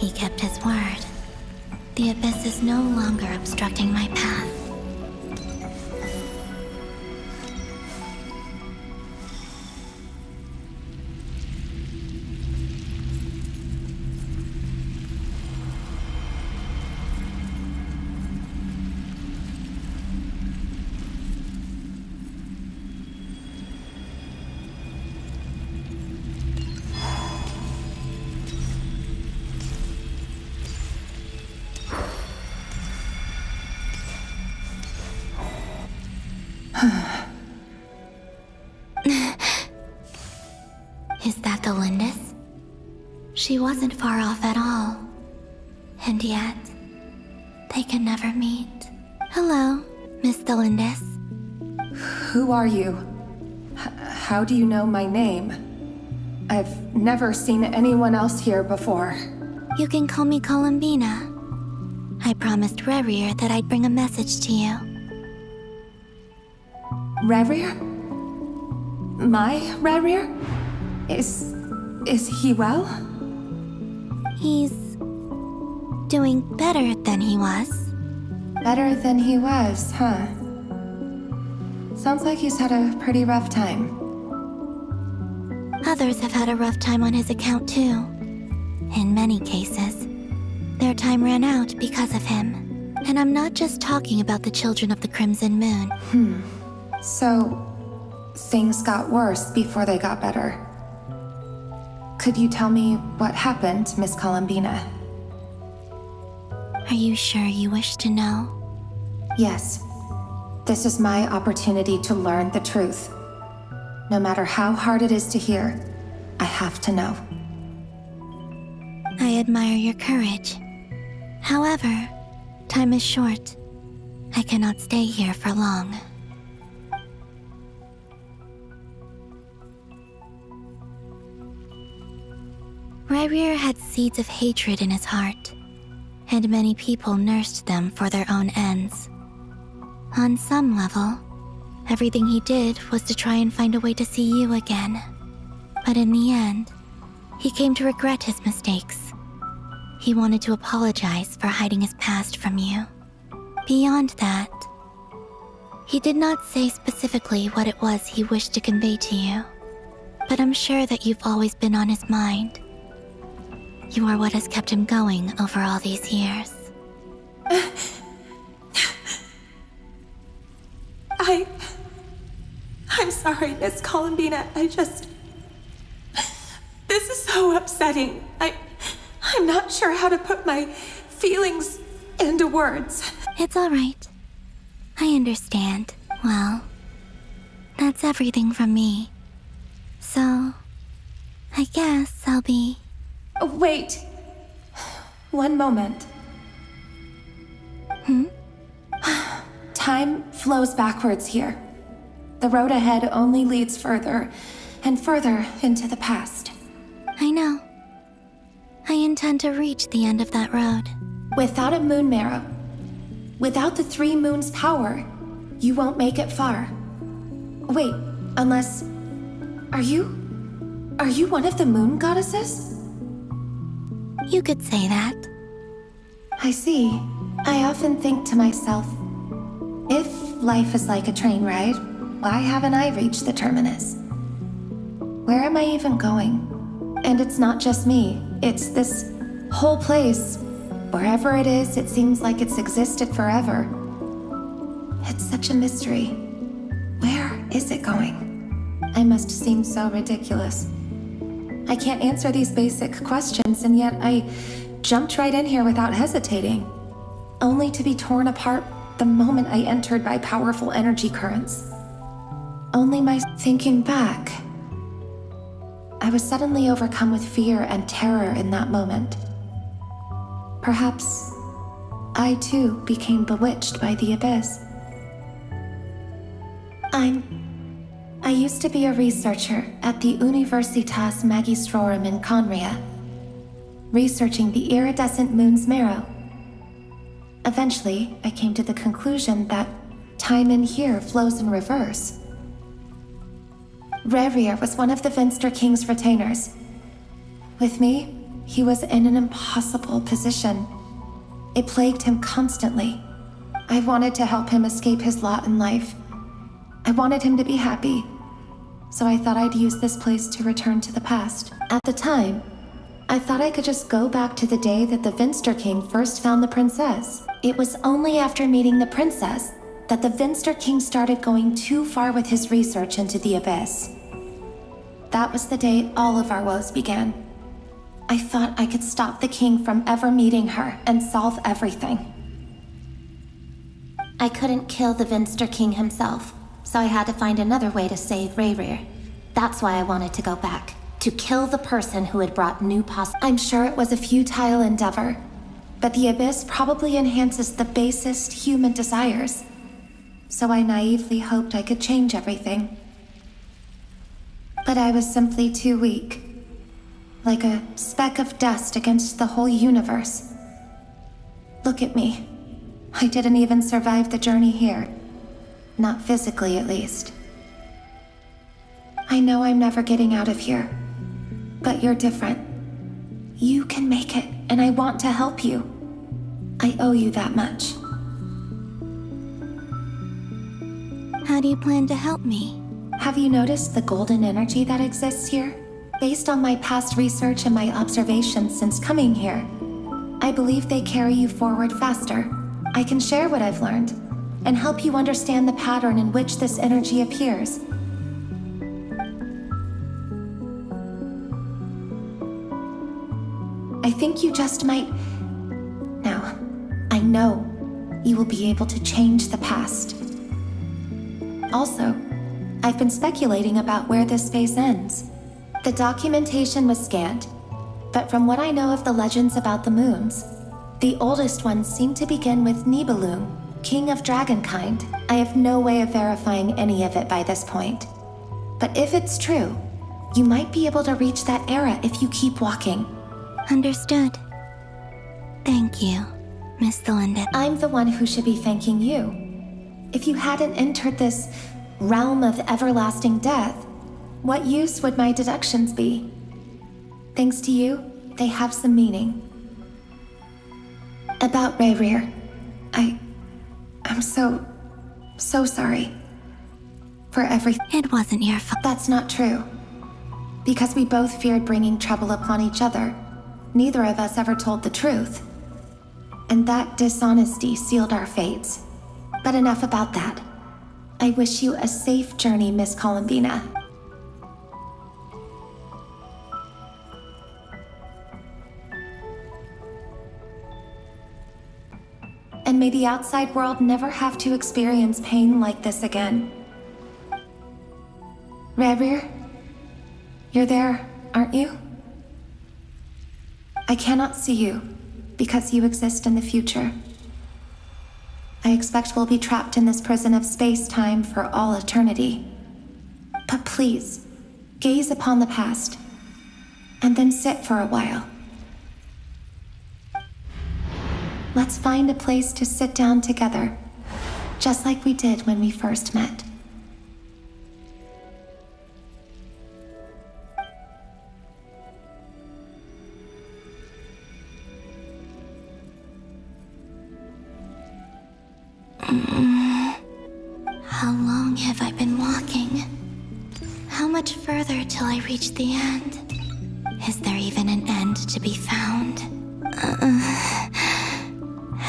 He kept his word. The abyss is no longer obstructing my path. Is that the Lindis? She wasn't far off at all. And yet, they can never meet. Hello, Miss the Lindis. Who are you? How do you know my name? I've never seen anyone else here before. You can call me Columbina. I promised Rerir that I'd bring a message to you. Rerir? My Rerir? Is he well? He's doing better than he was. Better than he was, huh? Sounds like he's had a pretty rough time. Others have had a rough time on his account too. In many cases, their time ran out because of him. And I'm not just talking about the children of the Crimson Moon. So, things got worse before they got better. Could you tell me what happened, Miss Columbina? Are you sure you wish to know? Yes. This is my opportunity to learn the truth. No matter how hard it is to hear, I have to know. I admire your courage. However, time is short. I cannot stay here for long. Rerir had seeds of hatred in his heart, and many people nursed them for their own ends. On some level, everything he did was to try and find a way to see you again. But in the end, he came to regret his mistakes. He wanted to apologize for hiding his past from you. Beyond that, he did not say specifically what it was he wished to convey to you, but I'm sure that you've always been on his mind. You are what has kept him going over all these years. I'm sorry, Miss Columbina. This is so upsetting. I'm not sure how to put my feelings into words. It's all right. I understand. Well, that's everything from me. So, I guess I'll be... Wait. One moment. Time flows backwards here. The road ahead only leads further and further into the past. I know. I intend to reach the end of that road. Without a moon marrow, without the 3 moons' power, you won't make it far. Wait, unless... Are you one of the moon goddesses? You could say that. I see. I often think to myself, if life is like a train ride, why haven't I reached the terminus? Where am I even going? And it's not just me. It's this whole place. Wherever it is, it seems like it's existed forever. It's such a mystery. Where is it going? I must seem so ridiculous. I can't answer these basic questions, and yet I jumped right in here without hesitating, only to be torn apart the moment I entered by powerful energy currents. Only my thinking back, I was suddenly overcome with fear and terror in that moment. Perhaps I too became bewitched by the abyss. I used to be a researcher at the Universitas Magistrorum in Conria, researching the iridescent moon's marrow. Eventually, I came to the conclusion that time in here flows in reverse. Rerir was one of the Venster King's retainers. With me, He was in an impossible position. It plagued him constantly. I wanted to help him escape his lot in life. I wanted him to be happy. So I thought I'd use this place to return to the past. At the time, I thought I could just go back to the day that the Vinster King first found the princess. It was only after meeting the princess that the Vinster King started going too far with his research into the abyss. That was the day all of our woes began. I thought I could stop the king from ever meeting her and solve everything. I couldn't kill the Vinster King himself, so I had to find another way to save Rayrir. That's why I wanted to go back, to kill the person who had brought new I'm sure it was a futile endeavor, but the abyss probably enhances the basest human desires. So I naively hoped I could change everything. But I was simply too weak. Like a speck of dust against the whole universe. Look at me. I didn't even survive the journey here. Not physically, at least. I know I'm never getting out of here. But you're different. You can make it, and I want to help you. I owe you that much. How do you plan to help me? Have you noticed the golden energy that exists here? Based on my past research and my observations since coming here, I believe they carry you forward faster. I can share what I've learned and help you understand the pattern in which this energy appears. I think you just might... Now, I know you will be able to change the past. Also, I've been speculating about where this space ends. The documentation was scanned, but from what I know of the legends about the moons, the oldest ones seem to begin with Nibelung, king of dragonkind. I have no way of verifying any of it by this point. But if it's true, you might be able to reach that era if you keep walking. Understood. Thank you, Miss Delinda. I'm the one who should be thanking you. If you hadn't entered this realm of everlasting death, what use would my deductions be? Thanks to you, they have some meaning. About Rayrir, I'm so sorry. For everything. It wasn't your fault. That's not true. Because we both feared bringing trouble upon each other, neither of us ever told the truth. And that dishonesty sealed our fates. But enough about that. I wish you a safe journey, Miss Columbina. And may the outside world never have to experience pain like this again. Rayrir, you're there, aren't you? I cannot see you, because you exist in the future. I expect we'll be trapped in this prison of space-time for all eternity. But please, gaze upon the past, and then sit for a while. Let's find a place to sit down together, just like we did when we first met. How long have I been walking? How much further till I reach the end? Is there even an end to be found?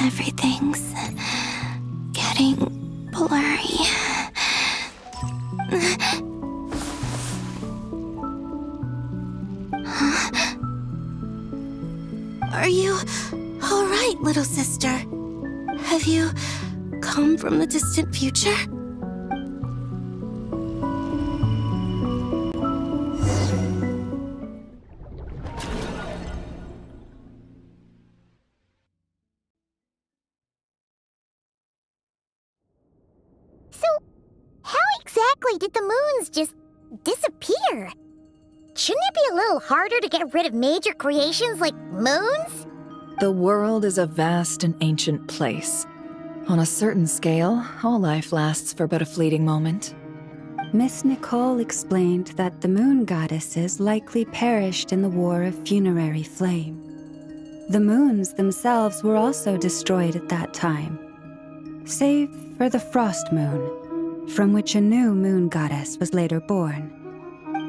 Everything's getting blurry. Huh? Are you all right, little sister? Have you come from the distant future? So, how exactly did the moons just disappear? Shouldn't it be a little harder to get rid of major creations like moons? The world is a vast and ancient place. On a certain scale, all life lasts for but a fleeting moment. Miss Nicole explained that the moon goddesses likely perished in the War of Funerary Flame. The moons themselves were also destroyed at that time, save for the frost moon, from which a new moon goddess was later born.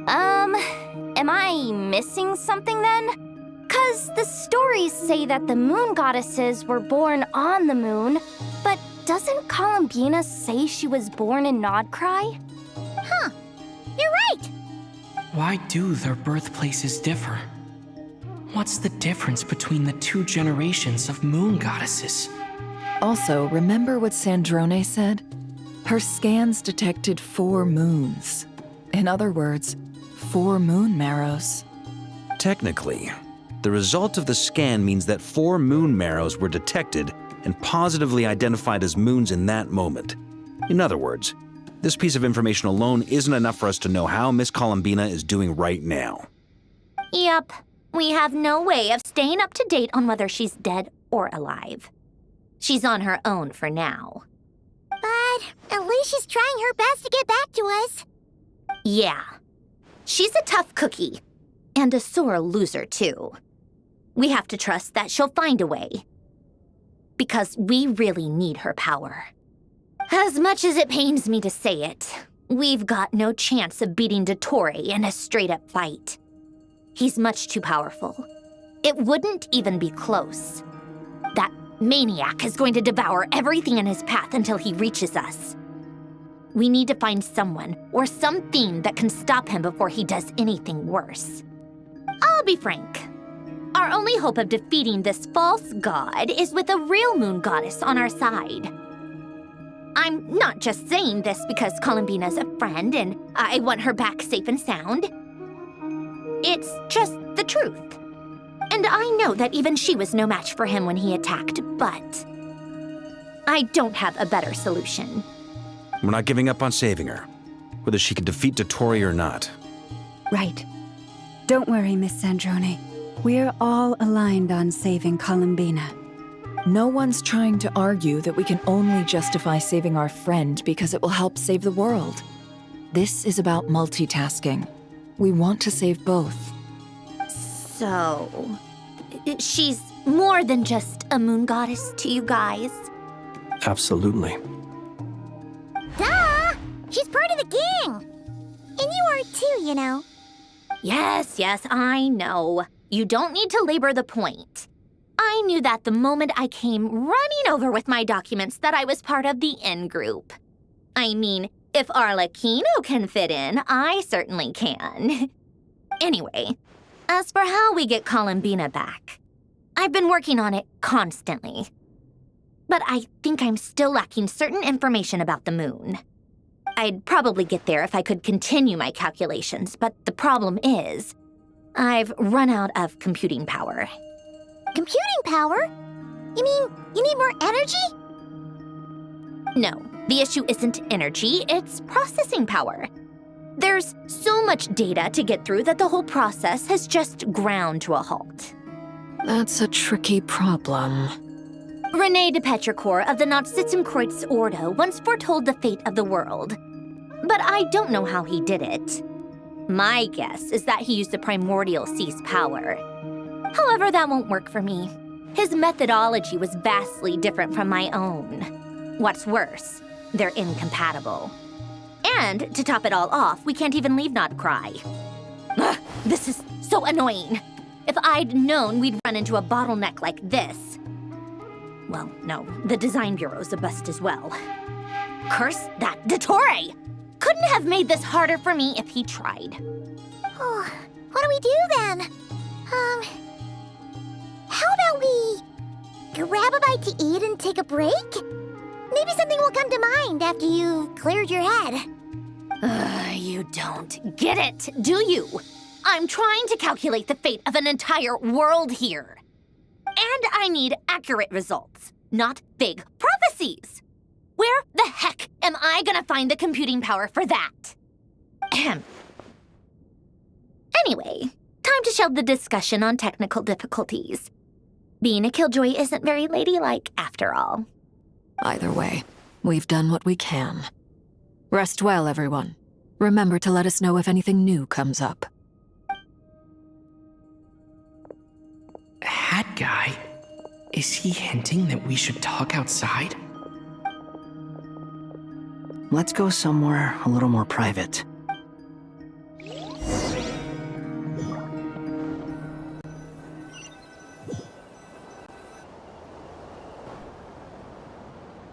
Am I missing something then? 'Cause the stories say that the moon goddesses were born on the moon, but doesn't Columbina say she was born in Nod-krai? Huh, you're right! Why do their birthplaces differ? What's the difference between the two generations of moon goddesses? Also, remember what Sandrone said? Her scans detected 4 moons. In other words, 4 moon marrows. Technically, the result of the scan means that 4 moon marrows were detected and positively identified as moons in that moment. In other words, this piece of information alone isn't enough for us to know how Miss Columbina is doing right now. Yep, we have no way of staying up to date on whether she's dead or alive. She's on her own for now. But at least she's trying her best to get back to us. Yeah. She's a tough cookie. And a sore loser, too. We have to trust that she'll find a way. Because we really need her power. As much as it pains me to say it, we've got no chance of beating dottore in a straight-up fight. He's much too powerful. It wouldn't even be close. That maniac is going to devour everything in his path until he reaches us. We need to find someone or something that can stop him before he does anything worse. I'll be frank. Our only hope of defeating this false god is with a real moon goddess on our side. I'm not just saying this because Columbina's a friend and I want her back safe and sound. It's just the truth. And I know that even she was no match for him when he attacked, but I don't have a better solution. We're not giving up on saving her, whether she can defeat dottore or not. Right. Don't worry, Miss Sandrone. We're all aligned on saving Columbina. No one's trying to argue that we can only justify saving our friend because it will help save the world. This is about multitasking. We want to save both. So, she's more than just a moon goddess to you guys? Absolutely. Duh! She's part of the gang! And you are too, you know. Yes, I know. You don't need to labor the point. I knew that the moment I came running over with my documents that I was part of the in-group. I mean, if Arlecchino can fit in, I certainly can. Anyway, as for how we get Columbina back, I've been working on it constantly. But I think I'm still lacking certain information about the moon. I'd probably get there if I could continue my calculations, but the problem is, I've run out of computing power. Computing power? You mean you need more energy? No, the issue isn't energy, it's processing power. There's so much data to get through that the whole process has just ground to a halt. That's a tricky problem. René de Petrichor of the Nazissenkreuz Ordo once foretold the fate of the world. But I don't know how he did it. My guess is that he used the primordial sea's power. However, that won't work for me. His methodology was vastly different from my own. What's worse, they're incompatible. And to top it all off, we can't even leave Nod-krai. Ugh, this is so annoying. If I'd known we'd run into a bottleneck like this. Well, no, the design bureau's a bust as well. Curse that dottore! Couldn't have made this harder for me if he tried. Oh, what do we do then? How about we grab a bite to eat and take a break? Maybe something will come to mind after you've cleared your head. You don't get it, do you? I'm trying to calculate the fate of an entire world here. And I need accurate results, not vague prophecies. Where the heck am I gonna find the computing power for that? Ahem. Anyway, time to shelve the discussion on technical difficulties. Being a killjoy isn't very ladylike after all. Either way, we've done what we can. Rest well, everyone. Remember to let us know if anything new comes up. Hat guy? Is he hinting that we should talk outside? Let's go somewhere a little more private.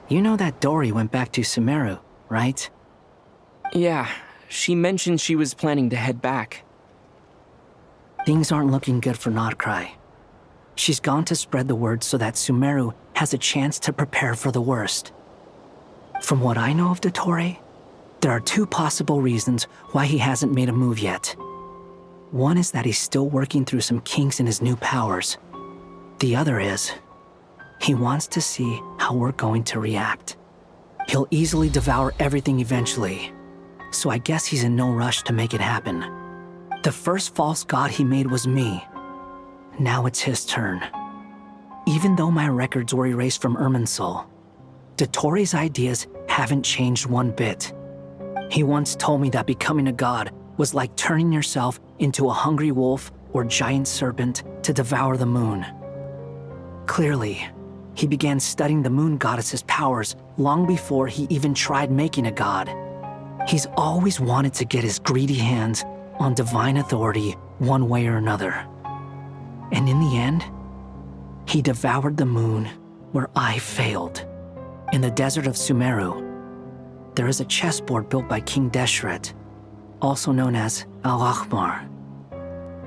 You know that Dory went back to Sumeru, right? Yeah, she mentioned she was planning to head back. Things aren't looking good for Nod Krai. She's gone to spread the word so that Sumeru has a chance to prepare for the worst. From what I know of dottore, there are two possible reasons why he hasn't made a move yet. One is that he's still working through some kinks in his new powers. The other is, he wants to see how we're going to react. He'll easily devour everything eventually, so I guess he's in no rush to make it happen. The first false god he made was me. Now it's his turn. Even though my records were erased from Irminsul, dottore's ideas haven't changed one bit. He once told me that becoming a god was like turning yourself into a hungry wolf or giant serpent to devour the moon. Clearly, he began studying the moon goddess's powers long before he even tried making a god. He's always wanted to get his greedy hands on divine authority one way or another. And in the end, he devoured the moon where I failed. In the desert of Sumeru, there is a chessboard built by King Deshret, also known as Al-Ahmar.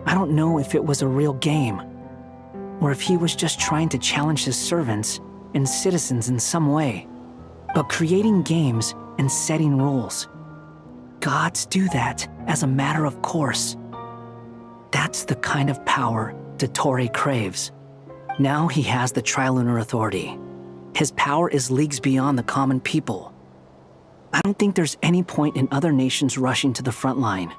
I don't know if it was a real game, or if he was just trying to challenge his servants and citizens in some way. But creating games and setting rules, gods do that as a matter of course. That's the kind of power dottore craves. Now he has the Trilunar Authority. His power is leagues beyond the common people. I don't think there's any point in other nations rushing to the front line.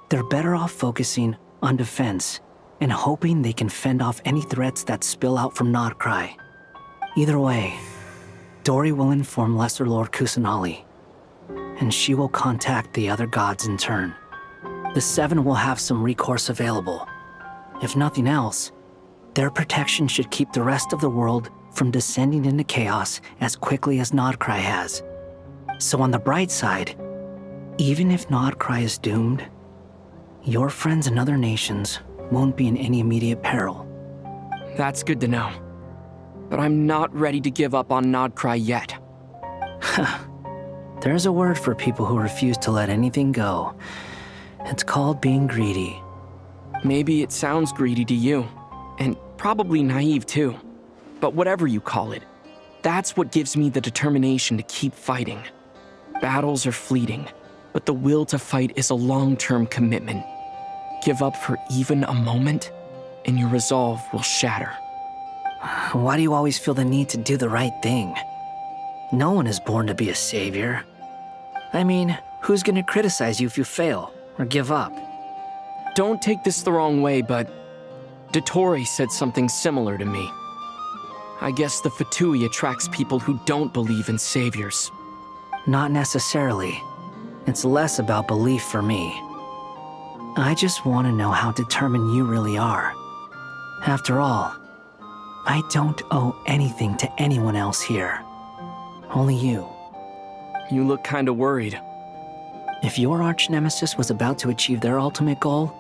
They're better off focusing on defense and hoping they can fend off any threats that spill out from Nod Krai. Either way, Dory will inform Lesser Lord Kusanali, and she will contact the other gods in turn. The Seven will have some recourse available. If nothing else, their protection should keep the rest of the world from descending into chaos as quickly as Nod Krai has. So on the bright side, even if Nod Krai is doomed, your friends in other nations won't be in any immediate peril. That's good to know. But I'm not ready to give up on Nod Krai yet. There's a word for people who refuse to let anything go. It's called being greedy. Maybe it sounds greedy to you, and probably naive too. But whatever you call it, that's what gives me the determination to keep fighting. Battles are fleeting, but the will to fight is a long-term commitment. Give up for even a moment, and your resolve will shatter. Why do you always feel the need to do the right thing? No one is born to be a savior. I mean, who's gonna criticize you if you fail or give up? Don't take this the wrong way, but dottore said something similar to me. I guess the Fatui attracts people who don't believe in saviors. Not necessarily. It's less about belief for me. I just want to know how determined you really are. After all, I don't owe anything to anyone else here. Only you. You look kinda worried. If your arch-nemesis was about to achieve their ultimate goal,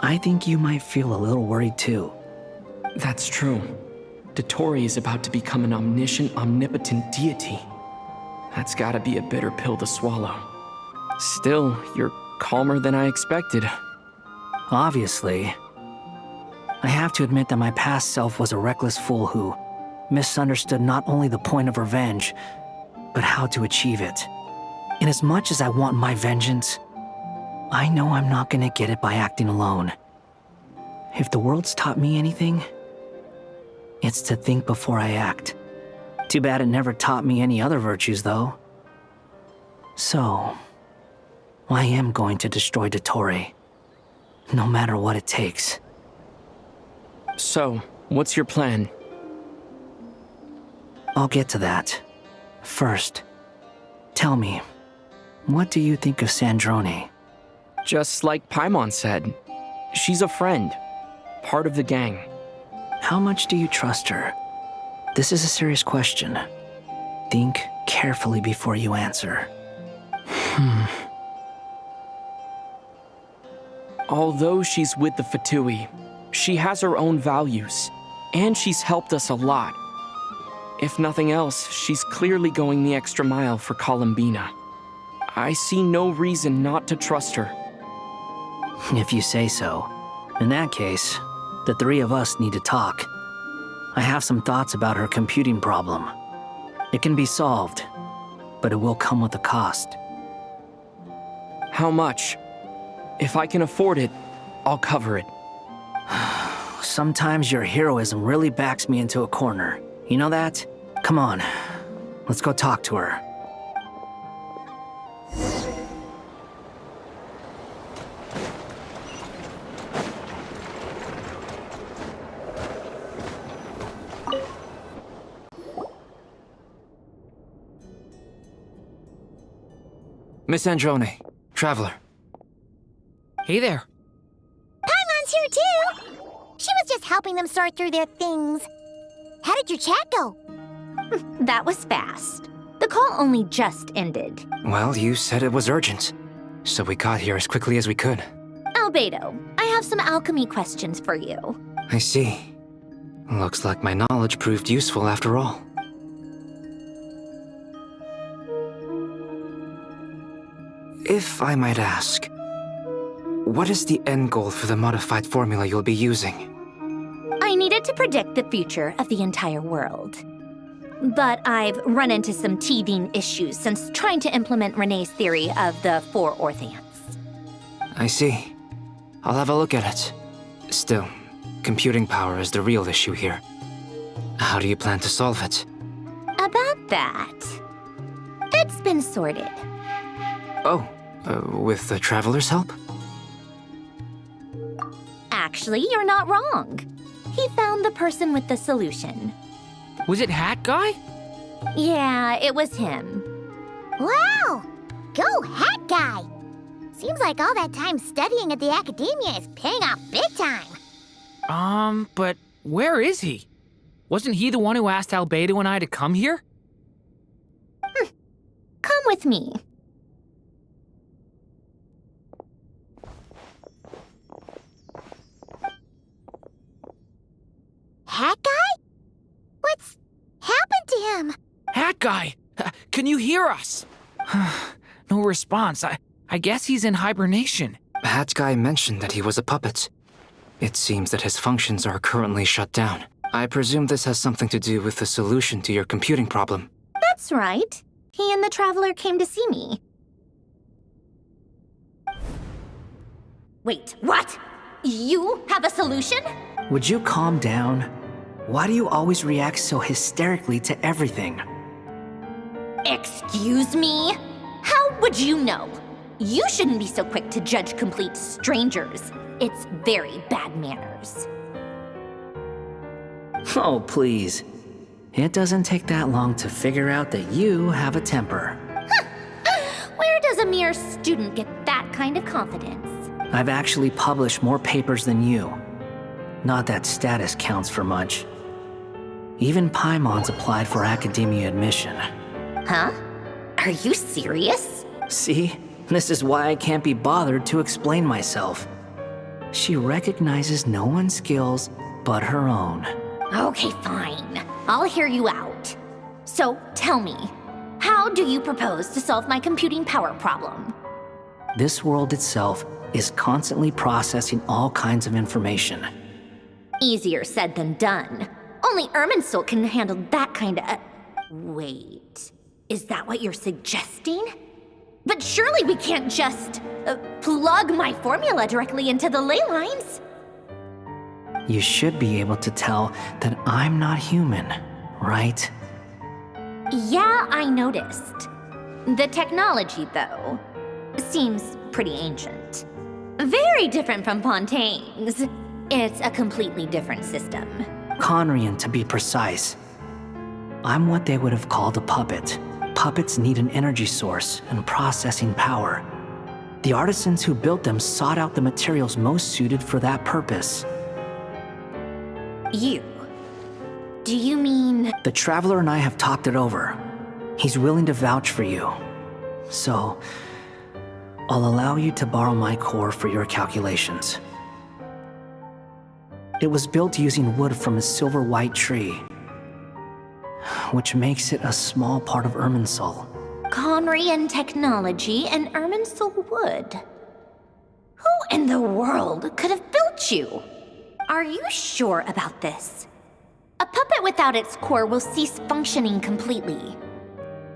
I think you might feel a little worried too. That's true. Dottore is about to become an omniscient, omnipotent deity. That's gotta be a bitter pill to swallow. Still, you're calmer than I expected. Obviously. I have to admit that my past self was a reckless fool who misunderstood not only the point of revenge, but how to achieve it. And as much as I want my vengeance, I know I'm not gonna get it by acting alone. If the world's taught me anything, it's to think before I act. Too bad it never taught me any other virtues, though. So, I am going to destroy dottore, no matter what it takes. So, what's your plan? I'll get to that. First, tell me, What do you think of Sandrone? Just like Paimon said, she's a friend, part of the gang. How much do you trust her? This is a serious question. Think carefully before you answer. Although she's with the Fatui, she has her own values, and she's helped us a lot. If nothing else, she's clearly going the extra mile for Columbina. I see no reason not to trust her. If you say so. In that case, the three of us need to talk. I have some thoughts about her computing problem. It can be solved, but it will come with a cost. How much? If I can afford it, I'll cover it. Sometimes your heroism really backs me into a corner. You know that? Come on, let's go talk to her. Miss Sandrone, traveler. Hey there. Paimon's here too! She was just helping them sort through their things. How did your chat go? That was fast. The call only just ended. Well, you said it was urgent, so we got here as quickly as we could. Albedo, I have some alchemy questions for you. I see. Looks like my knowledge proved useful after all. If I might ask, what is the end goal for the modified formula you'll be using? I needed to predict the future of the entire world. But I've run into some teething issues since trying to implement Renee's theory of the four orthants. I see. I'll have a look at it. Still, computing power is the real issue here. How do you plan to solve it? About that, it's been sorted. Oh, with the traveler's help? Actually, you're not wrong. He found the person with the solution. Was it Hat Guy? Yeah, it was him. Wow! Go Hat Guy! Seems like all that time studying at the academia is paying off big time. But where is he? Wasn't he the one who asked Albedo and I to come here? Come with me. Hat Guy? What's happened to him? Hat Guy! Can you hear us? No response. I guess he's in hibernation. Hat Guy mentioned that he was a puppet. It seems that his functions are currently shut down. I presume this has something to do with the solution to your computing problem. That's right. He and the traveler came to see me. Wait, what? You have a solution? Would you calm down? Why do you always react so hysterically to everything? Excuse me? How would you know? You shouldn't be so quick to judge complete strangers. It's very bad manners. Oh, please. It doesn't take that long to figure out that you have a temper. Where does a mere student get that kind of confidence? I've actually published more papers than you. Not that status counts for much. Even Paimon's applied for academia admission. Huh? Are you serious? See? This is why I can't be bothered to explain myself. She recognizes no one's skills but her own. Okay, fine. I'll hear you out. So, tell me, how do you propose to solve my computing power problem? This world itself is constantly processing all kinds of information. Easier said than done. Only Irminsul can handle that kind of... Wait, is that what you're suggesting? But surely we can't just plug my formula directly into the ley lines. You should be able to tell that I'm not human, right? Yeah, I noticed. The technology, though, seems pretty ancient. Very different from Fontaine's. It's a completely different system. Conrian, to be precise. I'm what they would have called a puppet. puppets need an energy source and processing power. The artisans who built them sought out the materials most suited for that purpose. You? Do you mean... The Traveler and I have talked it over. He's willing to vouch for you. So, I'll allow you to borrow my core for your calculations. It was built using wood from a silver white tree, which makes it a small part of Irminsul. Conrian technology and Irminsul wood. Who in the world could have built you? Are you sure about this? A puppet without its core will cease functioning completely.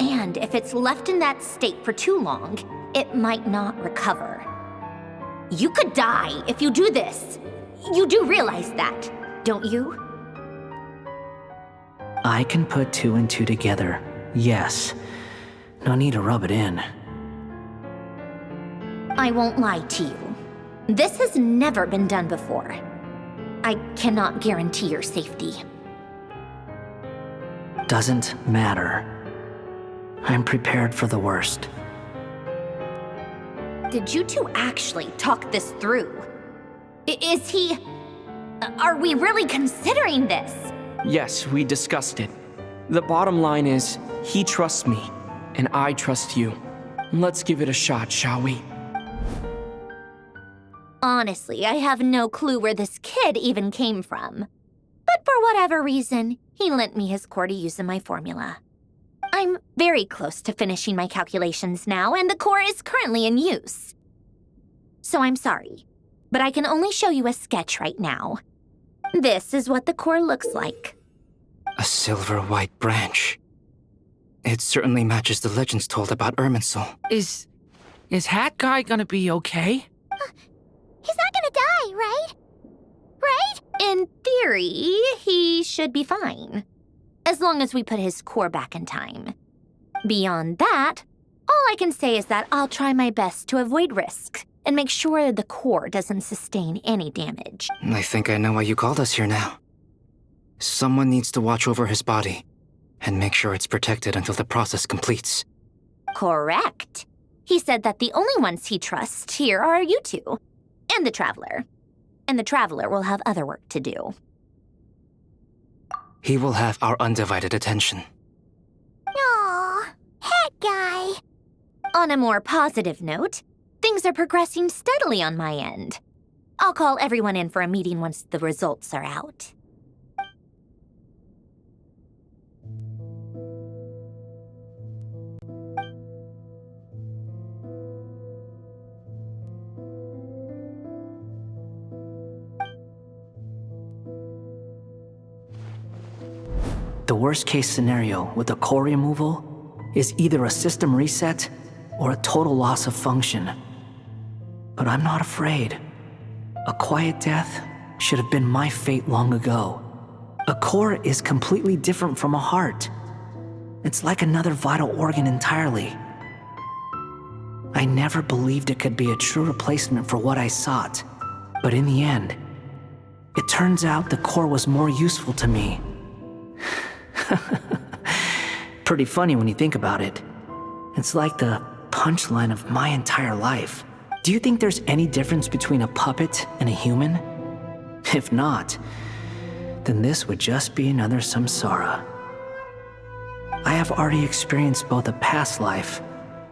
And if it's left in that state for too long, it might not recover. You could die if you do this. You do realize that, don't you? I can put two and two together, yes. No need to rub it in. I won't lie to you. This has never been done before. I cannot guarantee your safety. Doesn't matter. I'm prepared for the worst. Did you two actually talk this through? Is he... Are we really considering this? Yes, we discussed it. The bottom line is, he trusts me, and I trust you. Let's give it a shot, shall we? Honestly, I have no clue where this kid even came from. But for whatever reason, he lent me his core to use in my formula. I'm very close to finishing my calculations now, and the core is currently in use. So I'm sorry, but I can only show you a sketch right now. This is what the core looks like. A silver white branch. It certainly matches the legends told about Irminsul. Is Hat Guy gonna be okay? He's not gonna die, right? Right? In theory, he should be fine. As long as we put his core back in time. Beyond that, all I can say is that I'll try my best to avoid risk and make sure the core doesn't sustain any damage. I think I know why you called us here now. Someone needs to watch over his body and make sure it's protected until the process completes. Correct. He said that the only ones he trusts here are you two, and the Traveler. And the Traveler will have other work to do. He will have our undivided attention. Aw, Hat Guy. On a more positive note, things are progressing steadily on my end. I'll call everyone in for a meeting once the results are out. The worst case scenario with the core removal is either a system reset or a total loss of function. But I'm not afraid. A quiet death should have been my fate long ago. A core is completely different from a heart. It's like another vital organ entirely. I never believed it could be a true replacement for what I sought. But in the end, it turns out the core was more useful to me. Pretty funny when you think about it. It's like the punchline of my entire life. Do you think there's any difference between a puppet and a human? If not, then this would just be another samsara. I have already experienced both a past life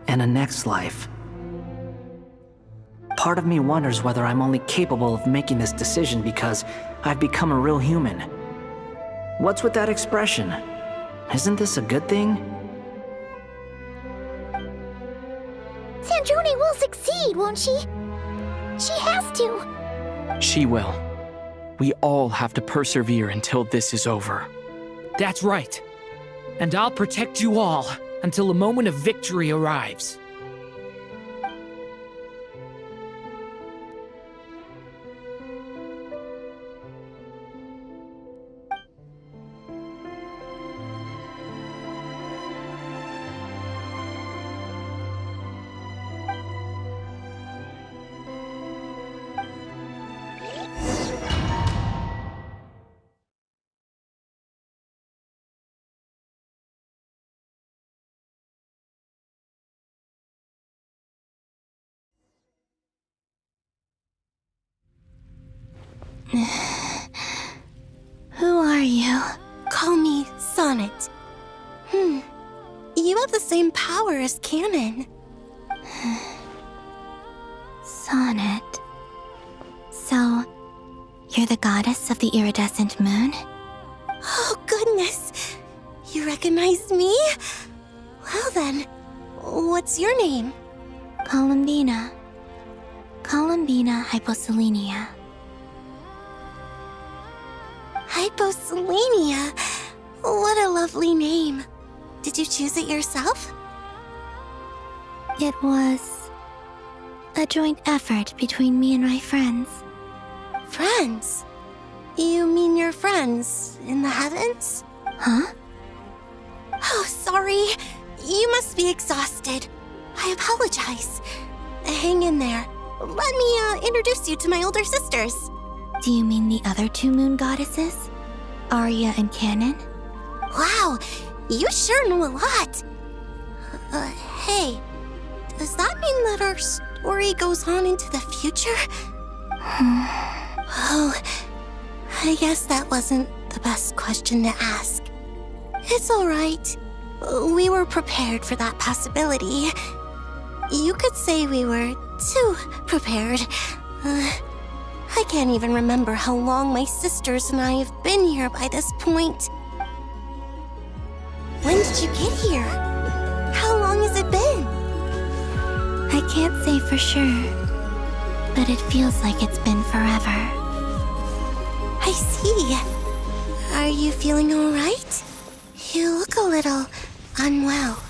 and a next life. Part of me wonders whether I'm only capable of making this decision because I've become a real human. What's with that expression? Isn't this a good thing? Sandrone will succeed, won't she? She has to. She will. We all have to persevere until this is over. That's right. And I'll protect you all until a moment of victory arrives. Who are you? Call me Sonnet. You have the same power as Canon. Sonnet. So, you're the goddess of the iridescent moon? Oh, goodness. You recognize me? Well then, what's your name? Columbina. Columbina Hyposelenia. Hyposelenia. What a lovely name. Did you choose it yourself? It was a joint effort between me and my friends. Friends? You mean your friends in the heavens? Huh? Oh, sorry. You must be exhausted. I apologize. Hang in there. Let me introduce you to my older sisters. Do you mean the other two moon goddesses? Arya and Canon? Wow, you sure know a lot. Hey, does that mean that our story goes on into the future? Oh, I guess that wasn't the best question to ask. It's all right. We were prepared for that possibility. You could say we were too prepared. I can't even remember how long my sisters and I have been here by this point. When did you get here? How long has it been? I can't say for sure, but it feels like it's been forever. I see. Are you feeling all right? You look a little unwell.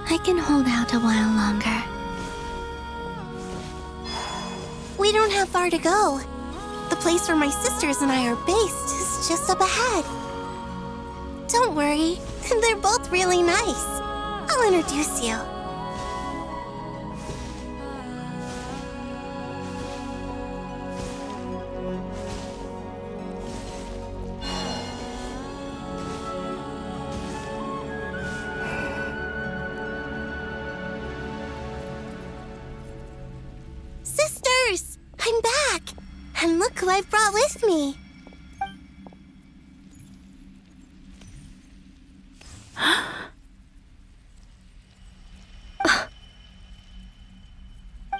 I can hold out a while longer. We don't have far to go. The place where my sisters and I are based is just up ahead. Don't worry, they're both really nice. I'll introduce you. Sisters! I'm back! And look who I've brought with me.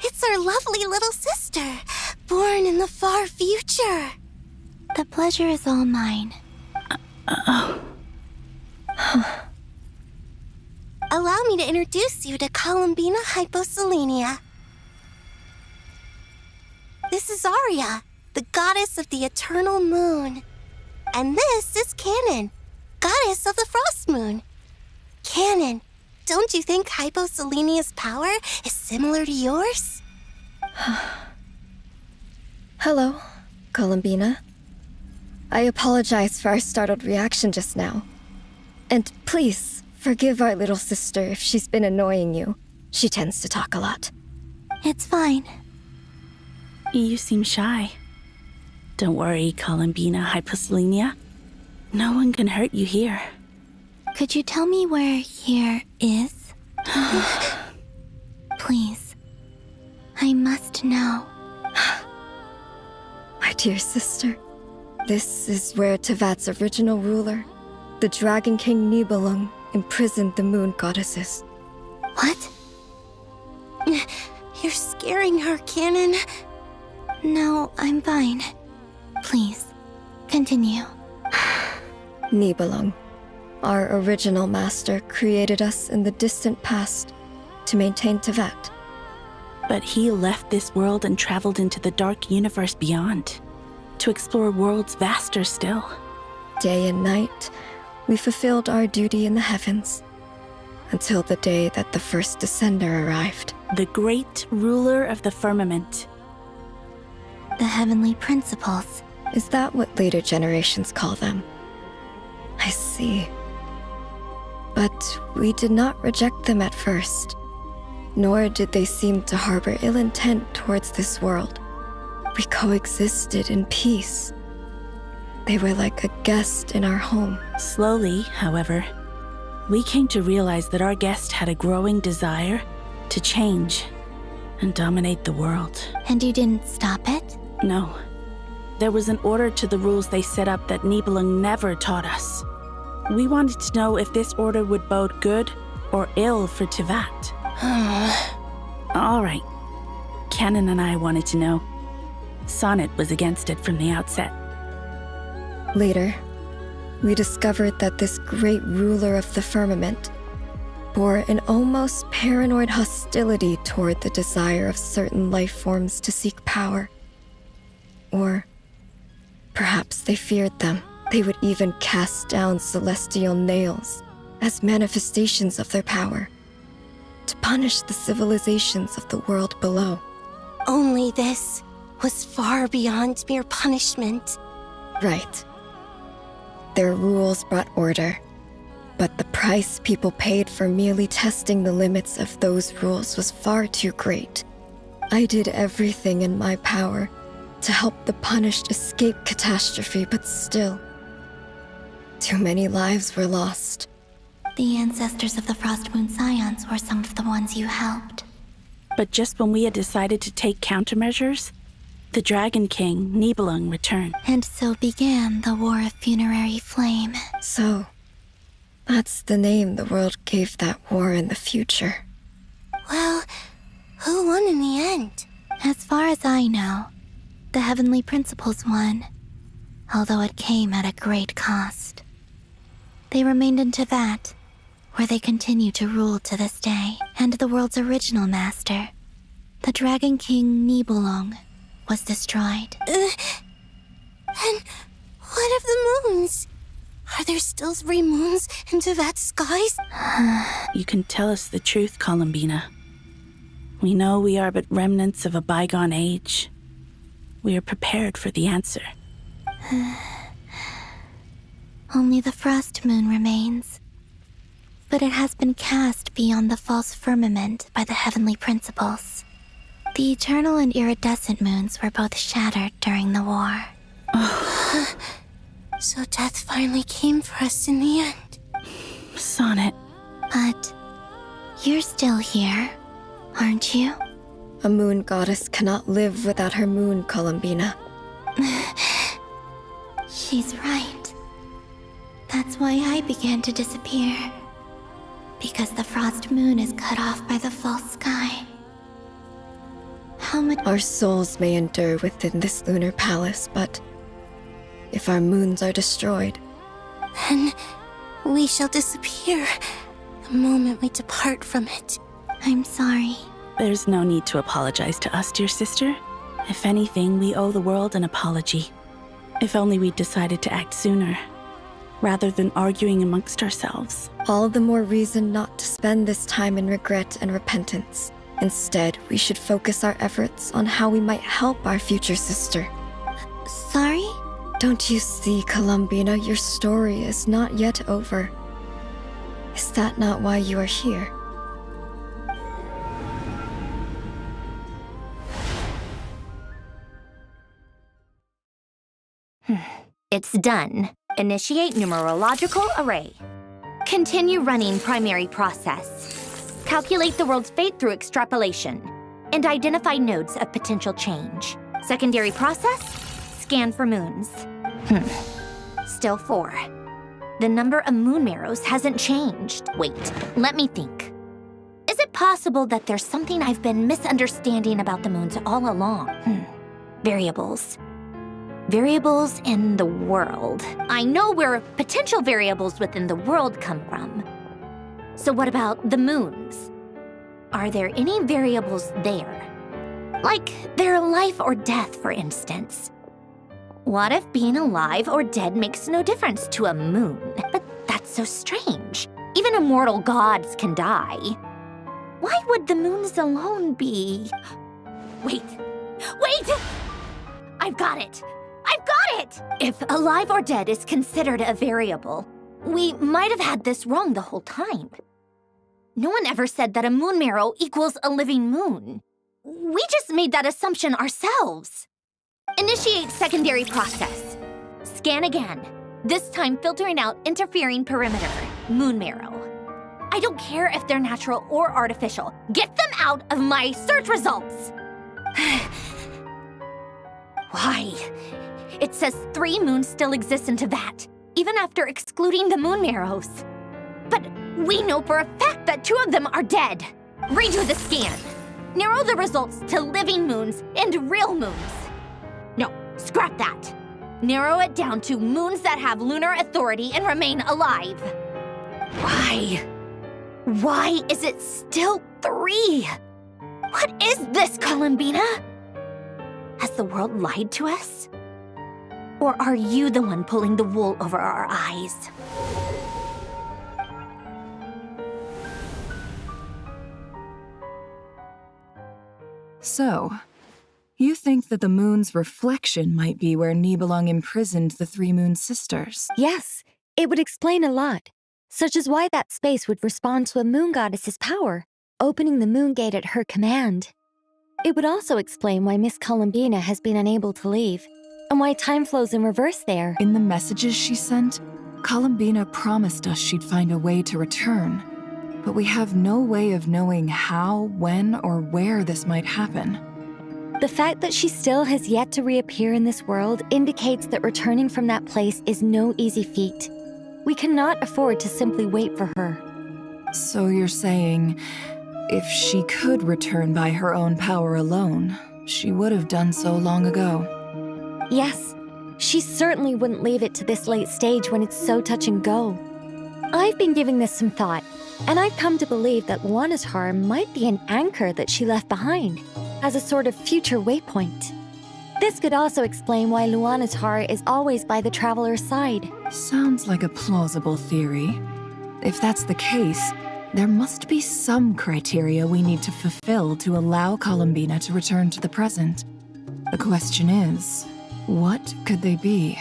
It's our lovely little sister, born in the far future. The pleasure is all mine. Allow me to introduce you to Columbina Hyposelenia. This is Arya, the goddess of the eternal moon. And this is Canon, goddess of the frost moon. Canon, don't you think Hyposelenia's power is similar to yours? Hello, Columbina. I apologize for our startled reaction just now. And please, forgive our little sister if she's been annoying you. She tends to talk a lot. It's fine. You seem shy. Don't worry, Columbina Hyposelenia. No one can hurt you here. Could you tell me where here is? Please. I must know. My dear sister, this is where Tevat's original ruler, the Dragon King Nibelung, imprisoned the moon goddesses. What? You're scaring her, Canon. No, I'm fine. Please, continue. Nibelung, our original master, created us in the distant past to maintain Tevat. But he left this world and traveled into the dark universe beyond, to explore worlds vaster still. Day and night, we fulfilled our duty in the heavens, until the day that the first descender arrived. The great ruler of the firmament. The heavenly principles. Is that what later generations call them? I see. But we did not reject them at first, nor did they seem to harbor ill intent towards this world. We coexisted in peace. They were like a guest in our home. Slowly, however, we came to realize that our guest had a growing desire to change and dominate the world. And you didn't stop it? No. there was an order to the rules they set up that Nibelung never taught us. We wanted to know if this order would bode good or ill for Tivat. All right. Canon and I wanted to know. Sonnet was against it from the outset. Later, we discovered that this great ruler of the firmament bore an almost paranoid hostility toward the desire of certain life forms to seek power. Or perhaps they feared them. They would even cast down celestial nails as manifestations of their power to punish the civilizations of the world below. Only this was far beyond mere punishment. Right. Their rules brought order, but the price people paid for merely testing the limits of those rules was far too great. I did everything in my power to help the punished escape catastrophe, but still, too many lives were lost. The ancestors of the Frost Moon Scions were some of the ones you helped. But just when we had decided to take countermeasures, the Dragon King, Nibelung, returned. And so began the War of Funerary Flame. So, that's the name the world gave that war in the future. Well, who won in the end? As far as I know, the Heavenly Principles won, although it came at a great cost. They remained in Tivat, where they continue to rule to this day, and the world's original master, the Dragon King Nibelung, was destroyed. And what of the moons? Are there still 3 moons in Tivat's skies? You can tell us the truth, Columbina. We know we are but remnants of a bygone age. We are prepared for the answer. Only the Frost Moon remains. But it has been cast beyond the false firmament by the Heavenly Principles. The eternal and iridescent moons were both shattered during the war. So death finally came for us in the end. Sonnet. But you're still here, aren't you? A moon goddess cannot live without her moon, Columbina. She's right. That's why I began to disappear. Because the Frost Moon is cut off by the false sky. How much— Our souls may endure within this lunar palace, but if our moons are destroyed, then we shall disappear the moment we depart from it. I'm sorry. There's no need to apologize to us, dear sister. If anything, we owe the world an apology. If only we'd decided to act sooner, rather than arguing amongst ourselves. all the more reason not to spend this time in regret and repentance. Instead, we should focus our efforts on how we might help our future sister. Sorry? Don't you see, Columbina, your story is not yet over. Is that not why you are here? It's done. Initiate numerological array. Continue running primary process. Calculate the world's fate through extrapolation. And identify nodes of potential change. Secondary process? Scan for moons. Still 4. The number of moon marrows hasn't changed. Wait, let me think. Is it possible that there's something I've been misunderstanding about the moons all along? Variables. Variables in the world. I know where potential variables within the world come from. So what about the moons? Are there any variables there? Like their life or death, for instance. What if being alive or dead makes no difference to a moon? But that's so strange. Even immortal gods can die. Why would the moons alone be... Wait! I've got it! If alive or dead is considered a variable, we might have had this wrong the whole time. No one ever said that a moon marrow equals a living moon. We just made that assumption ourselves. Initiate secondary process. Scan again, this time filtering out interfering perimeter, moon marrow. I don't care if they're natural or artificial. Get them out of my search results! Why? it says 3 moons still exist in Tevat, even after excluding the moon marrows. But we know for a fact that 2 of them are dead. Redo the scan. Narrow the results to living moons and real moons. No, scrap that. Narrow it down to moons that have lunar authority and remain alive. Why? Why is it still 3? What is this, Columbina? Has the world lied to us? Or are you the one pulling the wool over our eyes? So, you think that the moon's reflection might be where Nibelung imprisoned the 3 moon sisters? Yes, it would explain a lot, such as why that space would respond to a moon goddess's power, opening the moon gate at her command. It would also explain why Miss Columbina has been unable to leave, and why time flows in reverse there. In the messages she sent, Columbina promised us she'd find a way to return. But we have no way of knowing how, when, or where this might happen. The fact that she still has yet to reappear in this world indicates that returning from that place is no easy feat. We cannot afford to simply wait for her. So you're saying, if she could return by her own power alone, she would have done so long ago? Yes, she certainly wouldn't leave it to this late stage when it's so touch and go. I've been giving this some thought, and I've come to believe that Luanatar might be an anchor that she left behind, as a sort of future waypoint. This could also explain why Luanatar is always by the traveler's side. Sounds like a plausible theory. If that's the case, there must be some criteria we need to fulfill to allow Columbina to return to the present. The question is, what could they be?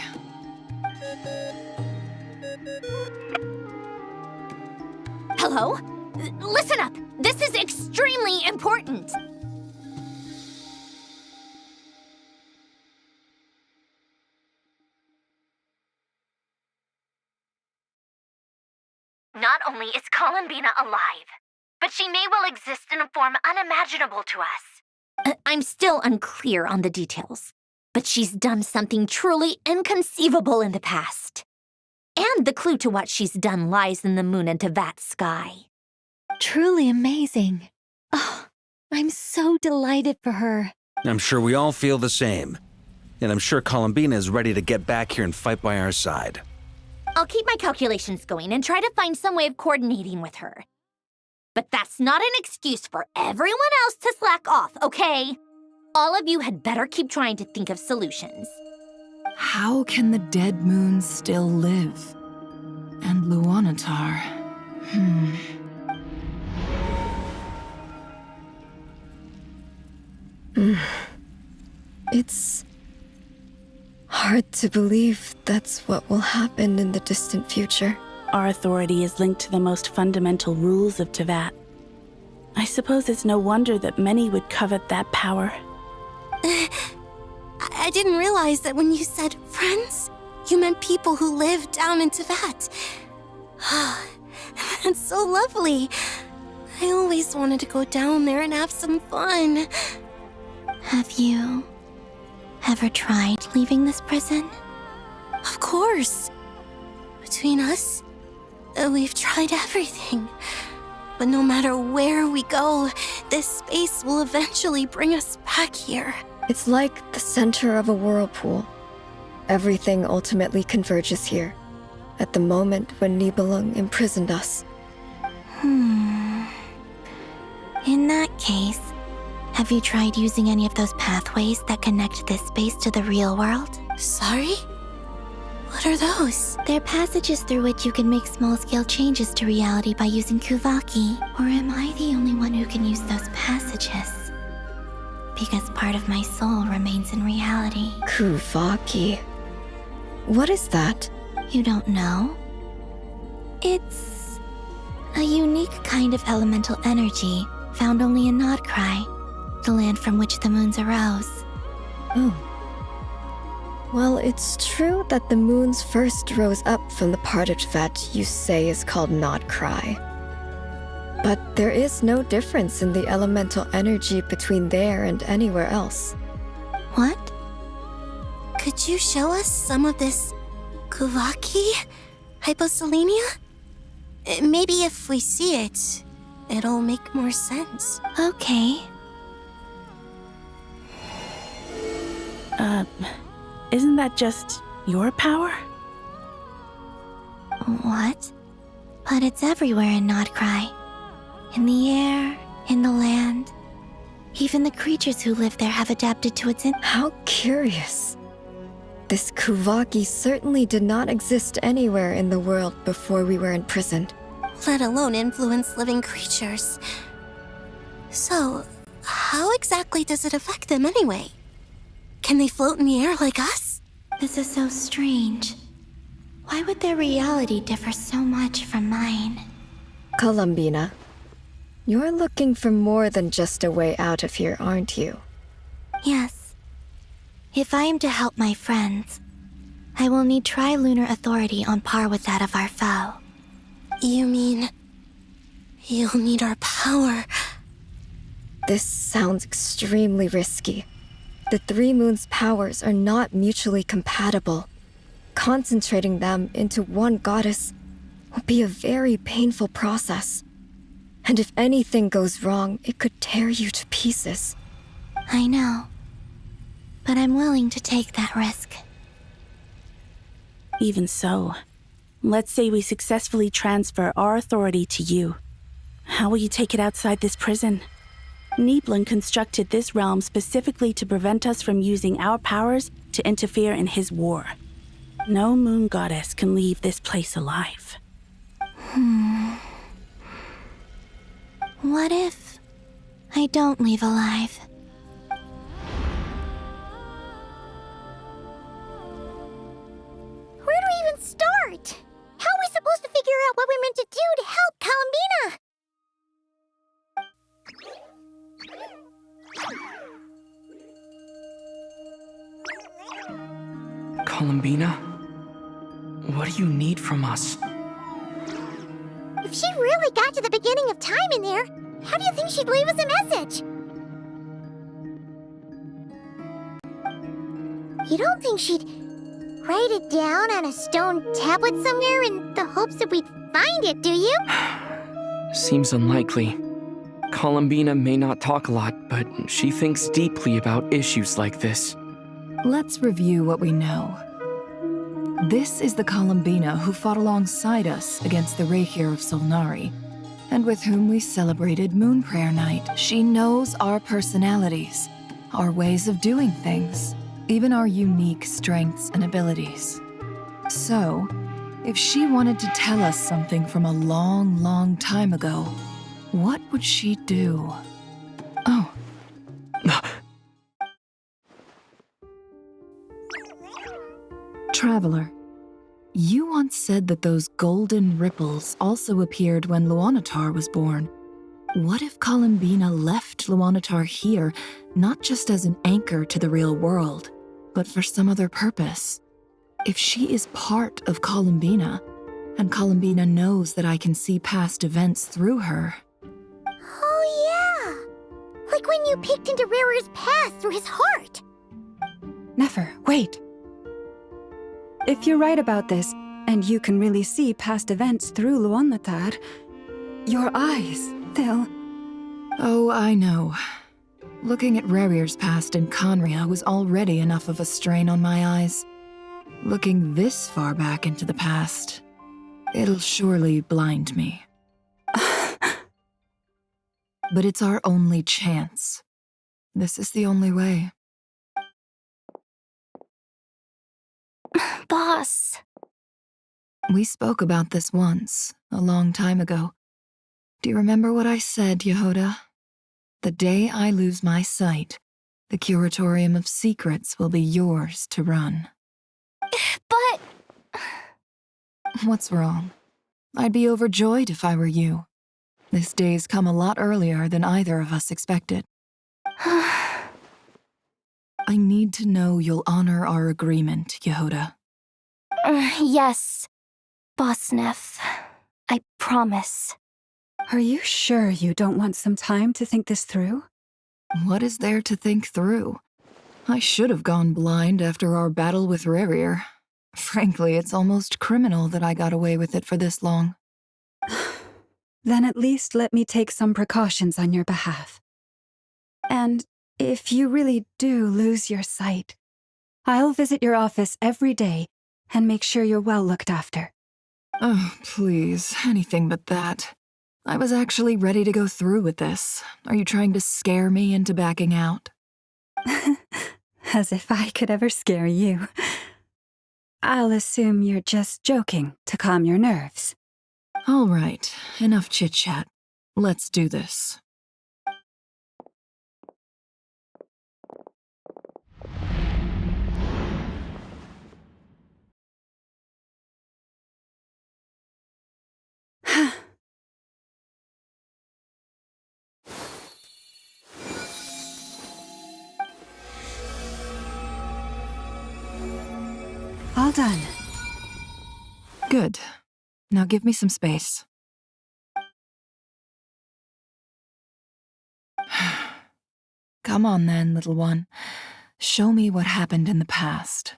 Hello? Listen up! This is extremely important! Not only is Columbina alive, but she may well exist in a form unimaginable to us. I'm still unclear on the details, but she's done something truly inconceivable in the past. And the clue to what she's done lies in the moon and Tevat sky. Truly amazing. Oh, I'm so delighted for her. I'm sure we all feel the same. And I'm sure Columbina is ready to get back here and fight by our side. I'll keep my calculations going and try to find some way of coordinating with her. But that's not an excuse for everyone else to slack off, okay? All of you had better keep trying to think of solutions. How can the dead moon still live? And Luanatar? It's hard to believe that's what will happen in the distant future. Our authority is linked to the most fundamental rules of Tevat. I suppose it's no wonder that many would covet that power. I didn't realize that when you said friends, you meant people who live down in Tevat. That's so lovely. I always wanted to go down there and have some fun. Have you ever tried leaving this prison? Of course. Between us, we've tried everything. But no matter where we go, this space will eventually bring us back here. It's like the center of a whirlpool. Everything ultimately converges here, at the moment when Nibelung imprisoned us. In that case, have you tried using any of those pathways that connect this space to the real world? Sorry? What are those? They're passages through which you can make small-scale changes to reality by using Kuvaki. Or am I the only one who can use those passages? Because part of my soul remains in reality. Kuvaki. What is that? You don't know? It's a unique kind of elemental energy found only in Nod Kai, the land from which the moons arose. Oh. Well, it's true that the moons first rose up from the part of Tevat you say is called nod-krai. But there is no difference in the elemental energy between there and anywhere else. What? Could you show us some of this Kuvaki hyposelenia? Maybe if we see it, it'll make more sense. Okay. Isn't that just your power? What? But it's everywhere in Nod Kai. In the air, in the land. Even the creatures who live there have adapted to its How curious. This Kuvaki certainly did not exist anywhere in the world before we were imprisoned. Let alone influence living creatures. So, how exactly does it affect them anyway? Can they float in the air like us? This is so strange. Why would their reality differ so much from mine? Columbina, you're looking for more than just a way out of here, aren't you? Yes. If I am to help my friends, I will need tri-lunar authority on par with that of our foe. You mean... you'll need our power? This sounds extremely risky. The Three Moons' powers are not mutually compatible. Concentrating them into one goddess will be a very painful process. And if anything goes wrong, it could tear you to pieces. I know. But I'm willing to take that risk. Even so, let's say we successfully transfer our authority to you. How will you take it outside this prison? Nibelung constructed this realm specifically to prevent us from using our powers to interfere in his war. No moon goddess can leave this place alive. What if I don't leave alive? Where do we even start? How are we supposed to figure out what we're meant to do to help Columbina? Columbina? What do you need from us? If she really got to the beginning of time in there, how do you think she'd leave us a message? You don't think she'd write it down on a stone tablet somewhere in the hopes that we'd find it, do you? Seems unlikely. Columbina may not talk a lot, but she thinks deeply about issues like this. Let's review what we know. This is the Columbina who fought alongside us against the Reikir of Solnari, and with whom we celebrated Moon Prayer Night. She knows our personalities, our ways of doing things, even our unique strengths and abilities. So, if she wanted to tell us something from a long, long time ago, what would she do? Oh. Traveler, you once said that those golden ripples also appeared when Luanatar was born. What if Columbina left Luanatar here, not just as an anchor to the real world, but for some other purpose? If she is part of Columbina, and Columbina knows that I can see past events through her... Oh yeah! Like when you peeked into Rarer's past through his heart! Nefer, wait! If you're right about this, and you can really see past events through Luanatar, your eyes, they'll... Oh, I know. Looking at Rerir's past in Conria was already enough of a strain on my eyes. Looking this far back into the past, it'll surely blind me. But it's our only chance. This is the only way. Boss. We spoke about this once, a long time ago. Do you remember what I said, Yehoda? The day I lose my sight, the Curatorium of Secrets will be yours to run. But... What's wrong? I'd be overjoyed if I were you. This day's come a lot earlier than either of us expected. I need to know you'll honor our agreement, Yehoda. Yes, Boss Neff. I promise. Are you sure you don't want some time to think this through? What is there to think through? I should have gone blind after our battle with Rerir. Frankly, it's almost criminal that I got away with it for this long. Then at least let me take some precautions on your behalf. And if you really do lose your sight, I'll visit your office every day and make sure you're well looked after. Oh, please, anything but that. I was actually ready to go through with this. Are you trying to scare me into backing out? As if I could ever scare you. I'll assume you're just joking to calm your nerves. All right, enough chit-chat. Let's do this. All done. Good. Now give me some space. Come on then, little one. Show me what happened in the past.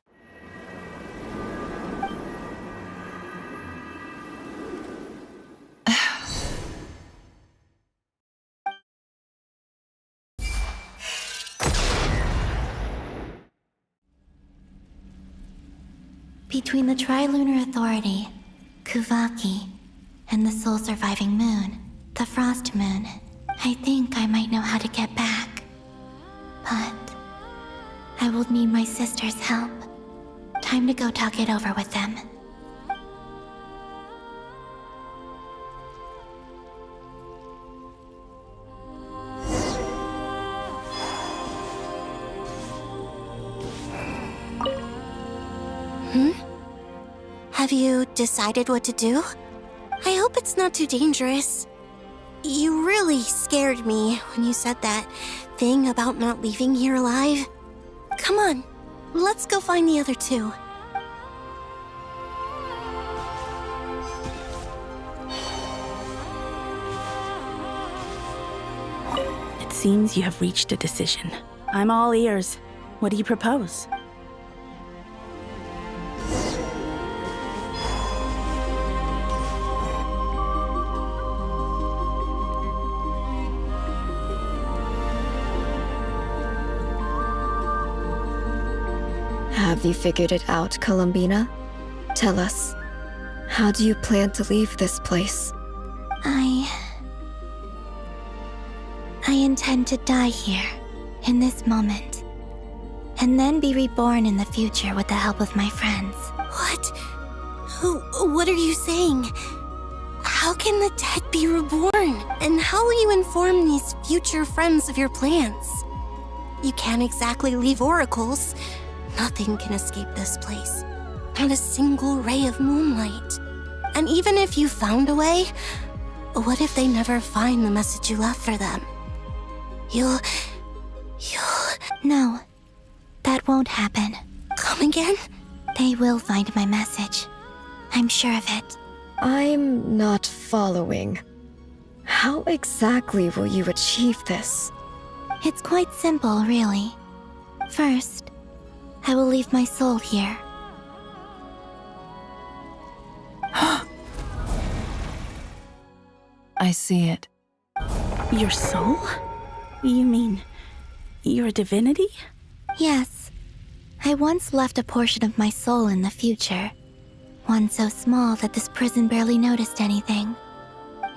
Between the Trilunar Authority, Kuvaki, and the sole-surviving moon, the Frost Moon, I think I might know how to get back. But I will need my sister's help. Time to go talk it over with them. Have you decided what to do? I hope it's not too dangerous. You really scared me when you said that thing about not leaving here alive. Come on, let's go find the other two. It seems you have reached a decision. I'm all ears. What do you propose? Have you figured it out, Columbina? Tell us, how do you plan to leave this place? I intend to die here, in this moment, and then be reborn in the future with the help of my friends. What? What are you saying? How can the dead be reborn? And how will you inform these future friends of your plans? You can't exactly leave oracles. Nothing can escape this place. Not a single ray of moonlight. And even if you found a way, what if they never find the message you left for them? You'll... No, that won't happen. Come again? They will find my message. I'm sure of it. I'm not following. How exactly will you achieve this? It's quite simple, really. First, I will leave my soul here. I see it. Your soul? You mean your divinity? Yes. I once left a portion of my soul in the future. One so small that this prison barely noticed anything.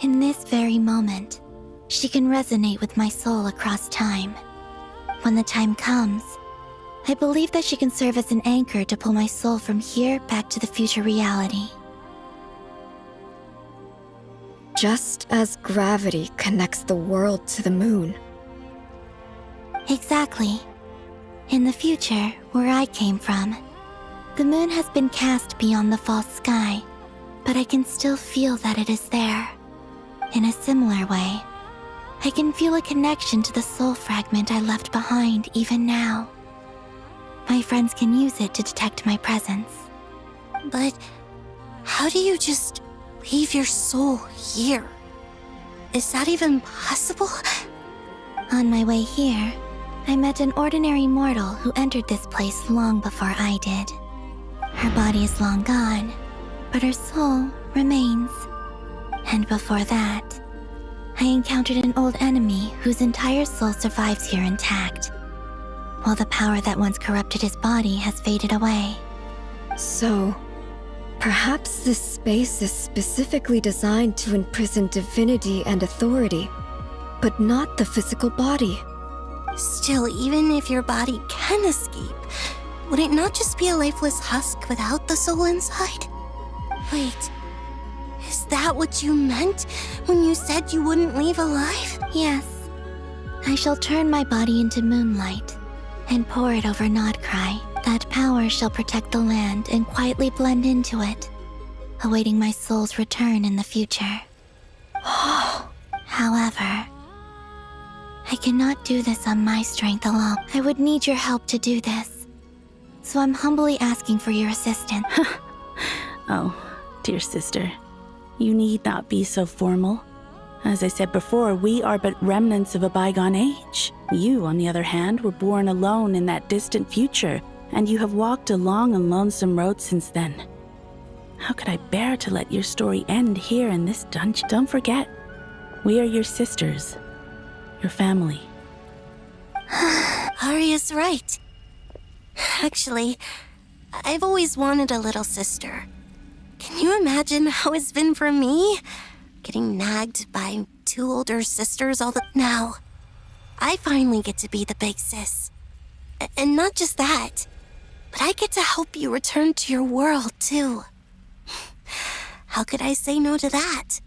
In this very moment, she can resonate with my soul across time. When the time comes, I believe that she can serve as an anchor to pull my soul from here back to the future reality. Just as gravity connects the world to the moon. Exactly. In the future, where I came from, the moon has been cast beyond the false sky, but I can still feel that it is there. In a similar way, I can feel a connection to the soul fragment I left behind even now. My friends can use it to detect my presence. But how do you just leave your soul here? Is that even possible? On my way here, I met an ordinary mortal who entered this place long before I did. Her body is long gone, but her soul remains. And before that, I encountered an old enemy whose entire soul survives here intact, while the power that once corrupted his body has faded away. So, perhaps this space is specifically designed to imprison divinity and authority, but not the physical body. Still, even if your body can escape, would it not just be a lifeless husk without the soul inside? Wait, is that what you meant when you said you wouldn't leave alive? Yes. I shall turn my body into moonlight and pour it over Nod-krai. That power shall protect the land and quietly blend into it, awaiting my soul's return in the future. However, I cannot do this on my strength alone. I would need your help to do this. So I'm humbly asking for your assistance. Oh, dear sister, you need not be so formal. As I said before, we are but remnants of a bygone age. You, on the other hand, were born alone in that distant future, and you have walked a long and lonesome road since then. How could I bear to let your story end here in this dungeon? Don't forget, we are your sisters, your family. Arya's right. Actually, I've always wanted a little sister. Can you imagine how it's been for me? Getting nagged by two older sisters all the... Now, I finally get to be the big sis. And not just that, but I get to help you return to your world, too. How could I say no to that?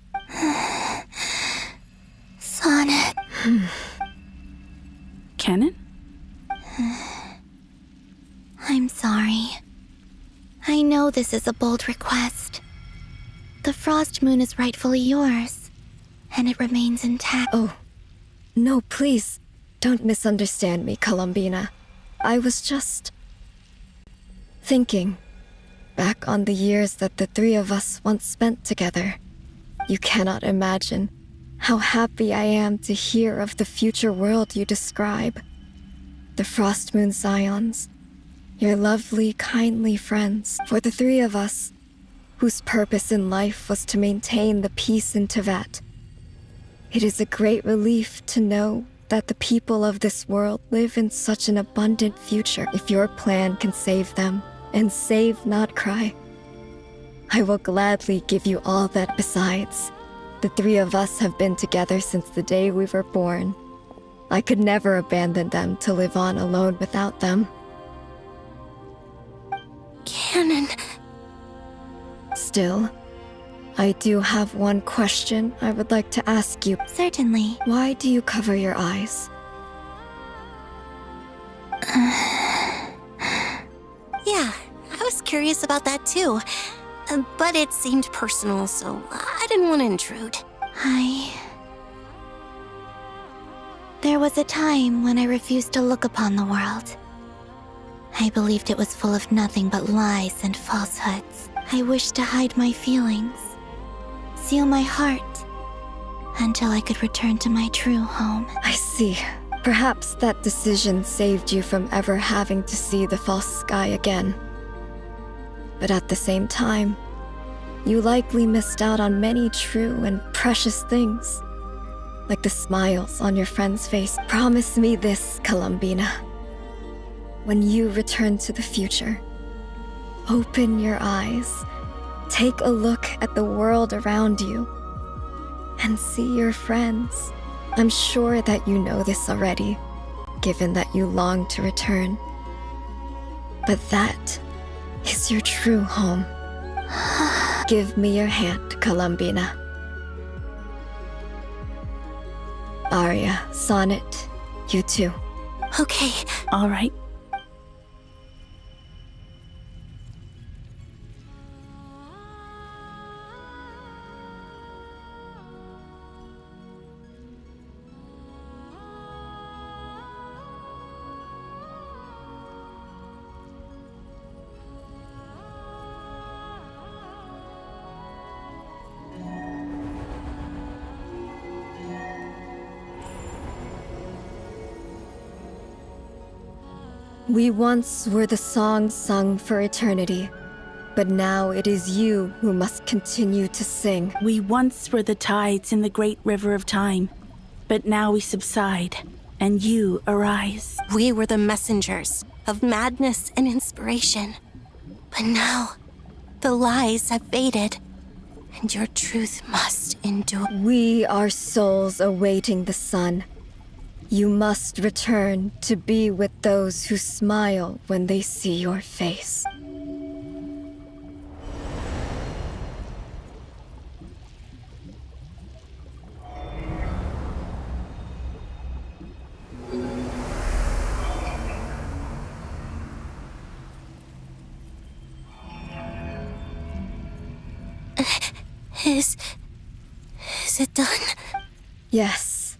Sonnet. Kennen? I'm sorry. I know this is a bold request. The frost moon is rightfully yours, and it remains intact. Oh, no, please, don't misunderstand me, Columbina. I was just thinking back on the years that the three of us once spent together. You cannot imagine how happy I am to hear of the future world you describe. The Frost Moon Scions, your lovely, kindly friends. For the three of us, whose purpose in life was to maintain the peace in Teyvat, it is a great relief to know that the people of this world live in such an abundant future. If your plan can save them and save Nod-krai, I will gladly give you all that. Besides, the three of us have been together since the day we were born. I could never abandon them to live on alone without them. Kennen. Still, I do have one question I would like to ask you. Certainly. Why do you cover your eyes? Yeah, I was curious about that too. But it seemed personal, so I didn't want to intrude. There was a time when I refused to look upon the world. I believed it was full of nothing but lies and falsehoods. I wished to hide my feelings, seal my heart, until I could return to my true home. I see. Perhaps that decision saved you from ever having to see the false sky again. But at the same time, you likely missed out on many true and precious things, like the smiles on your friend's face. Promise me this, Columbina. When you return to the future, open your eyes, take a look at the world around you, and see your friends. I'm sure that you know this already, given that you long to return. But that is your true home. Give me your hand, Columbina. Arya, Sonnet, you too. Okay. All right. We once were the songs sung for eternity, but now it is you who must continue to sing. We once were the tides in the great river of time, but now we subside, and you arise. We were the messengers of madness and inspiration, but now the lies have faded, and your truth must endure. We are souls awaiting the sun. You must return to be with those who smile when they see your face. Is it done? Yes.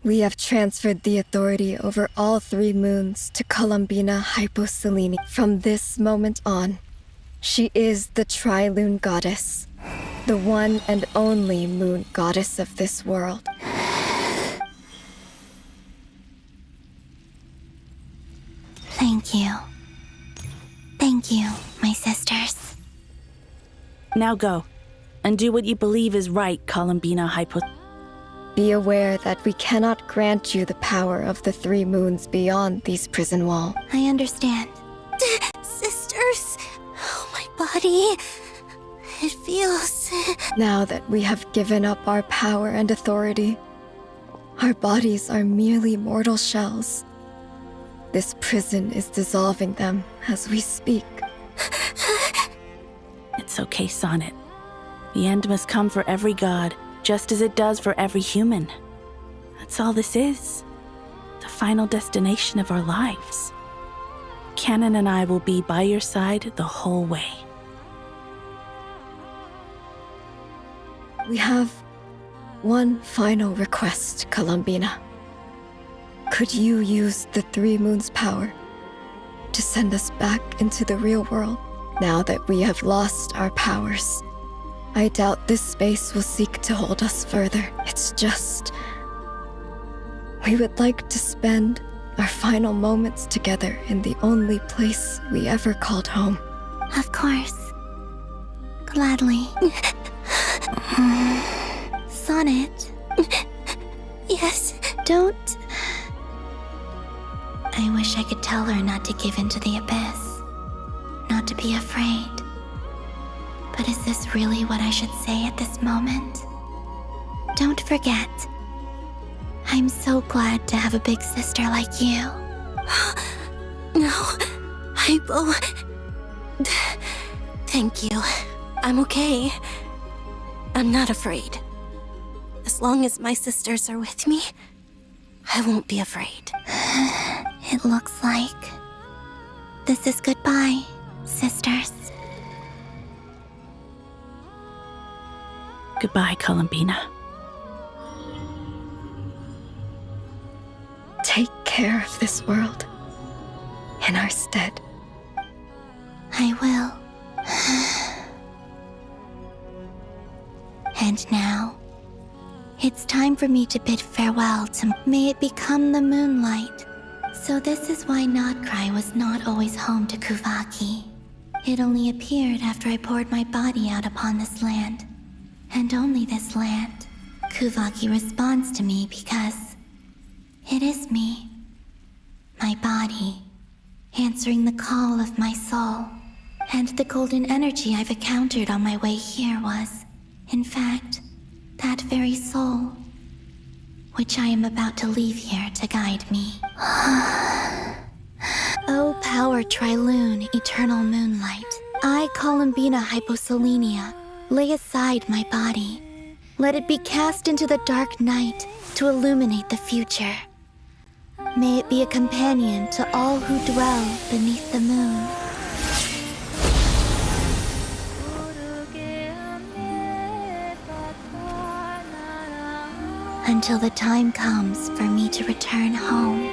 We have transferred the authority over all 3 moons to Columbina Hyposelene. From this moment on, she is the Tri-Lune Goddess, the one and only moon goddess of this world. Thank you. Thank you, my sisters. Now go, and do what you believe is right, Columbina Hypo. Be aware that we cannot grant you the power of the 3 moons beyond these prison walls. I understand. Sisters, oh, my body. It feels... Now that we have given up our power and authority, our bodies are merely mortal shells. This prison is dissolving them as we speak. It's okay, Sonnet. The end must come for every god, just as it does for every human. That's all this is. The final destination of our lives. Canon and I will be by your side the whole way. We have one final request, Columbina. Could you use the 3 moons' power to send us back into the real world? Now that we have lost our powers, I doubt this space will seek to hold us further. It's just... we would like to spend our final moments together in the only place we ever called home. Of course. Gladly. Sonnet. Yes? Don't... I wish I could tell her not to give in to the abyss. Not to be afraid. But is this really what I should say at this moment? Don't forget. I'm so glad to have a big sister like you. No, Hypo. Thank you. I'm okay. I'm not afraid. As long as my sisters are with me, I won't be afraid. It looks like this is goodbye, sisters. Goodbye, Columbina. Take care of this world in our stead. I will. And now, it's time for me to bid farewell to... May it become the moonlight. So this is why Nod-Krai was not always home to Kuvaki. It only appeared after I poured my body out upon this land. And only this land. Kuvaki responds to me because it is me. My body, answering the call of my soul. And the golden energy I've encountered on my way here was, in fact, that very soul, which I am about to leave here to guide me. O power Tri-Lune, eternal moonlight, I, Columbina Hyposelenia, lay aside my body. Let it be cast into the dark night to illuminate the future. May it be a companion to all who dwell beneath the moon. Until the time comes for me to return home.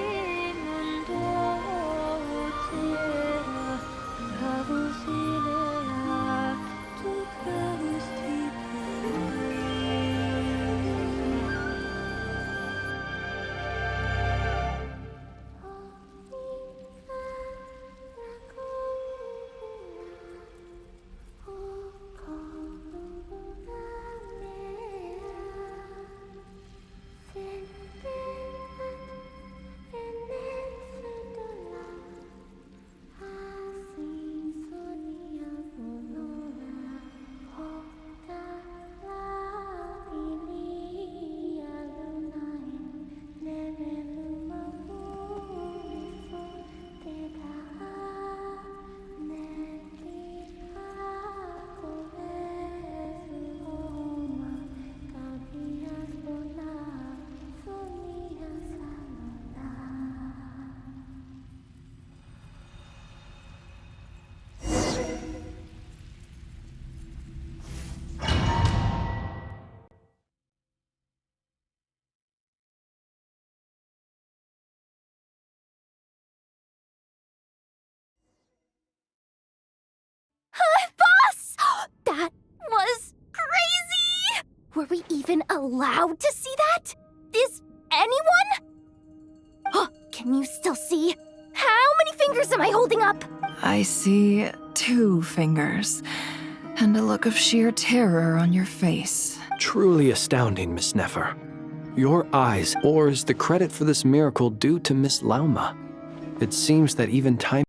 allowed to see that? Is anyone? Can you still see? How many fingers am I holding up? I see 2 fingers, and a look of sheer terror on your face. Truly astounding, Miss Nefer. Your eyes, or is the credit for this miracle due to Miss Lauma? It seems that even time